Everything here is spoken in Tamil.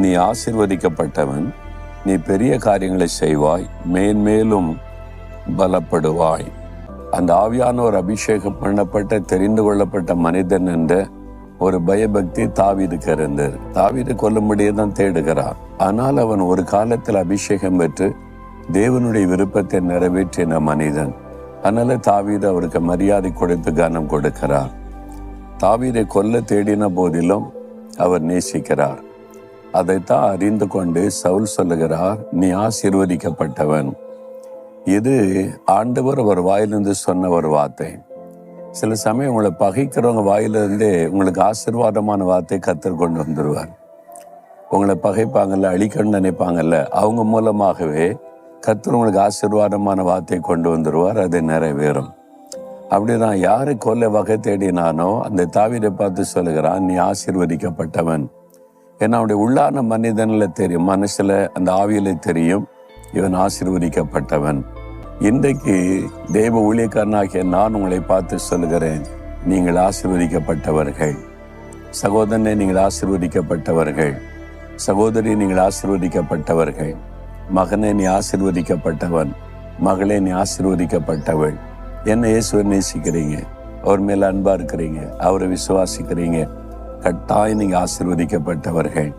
நீ ஆசீர்வதிக்கப்பட்டவன், நீ பெரிய காரியங்களை செய்வாய், மேன்மேலும் பலப்படுவாய். அந்த ஆவியானவர் அபிஷேகம் பண்ணப்பட்ட தெரிந்து கொள்ளப்பட்ட மனிதன் என்ற ஒரு பயபக்தி தாவீதுக்கு இருந்தது. தாவீது கொல்லும்படியே தான் தேடுகிறார். ஆனால் அவன் ஒரு காலத்தில் அபிஷேகம் பெற்று தேவனுடைய விருப்பத்தை நிறைவேற்றின மனிதன். அதனால தாவீது அவருக்கு மரியாதை கொடுத்து கனம் கொடுக்கிறார். தாவீதை கொல்ல தேடின போதிலும் அவர் நேசிக்கிறார். அதைத்தான் அறிந்து கொண்டு சவுல் சொல்லுகிறார், நீ ஆசீர்வதிக்கப்பட்டவன். இது ஆண்டவர் அவர் வாயிலிருந்து சொன்ன ஒரு வார்த்தை. சில சமயம் உங்களை பகைக்கிறவங்க வாயிலிருந்தே உங்களுக்கு ஆசீர்வாதமான வார்த்தை கர்த்தர் கொண்டு வந்துடுவார். உங்களை பகைப்பாங்கல்ல, அழிக்கணும்னு நினைப்பாங்கல்ல, அவங்க மூலமாகவே கர்த்தர் உங்களுக்கு ஆசீர்வாதமான வார்த்தை கொண்டு வந்துடுவார். அது நிறைவேறும். அப்படிதான் யாரு கொல்ல வகை தேடினானோ அந்த தாவீதை பார்த்து சொல்லுகிறான், நீ ஆசீர்வதிக்கப்பட்டவன். ஏன்னா அவனுடைய உள்ளான மனிதன்ல தெரியும், மனசுல அந்த ஆவியில தெரியும், இவன் ஆசீர்வதிக்கப்பட்டவன். இன்றைக்கு தேவ ஊழியக்காரனாகிய நான் உங்களை பார்த்து சொல்லுகிறேன், நீங்கள் ஆசீர்வதிக்கப்பட்டவர்கள். சகோதரனே, நீங்கள் ஆசீர்வதிக்கப்பட்டவர்கள். சகோதரி, நீங்கள் ஆசீர்வதிக்கப்பட்டவர்கள். மகனே, நீ ஆசீர்வதிக்கப்பட்டவன். மகளே, நீ ஆசீர்வதிக்கப்பட்டவள். என்ன இயேசுவை நேசிக்கிறீங்க, அவர் மேல அன்பா இருக்கிறீங்க, அவரை விசுவாசிக்கிறீங்க, கட்டாயம் நீங்க ஆசீர்வதிக்கப்பட்டவர்கள்.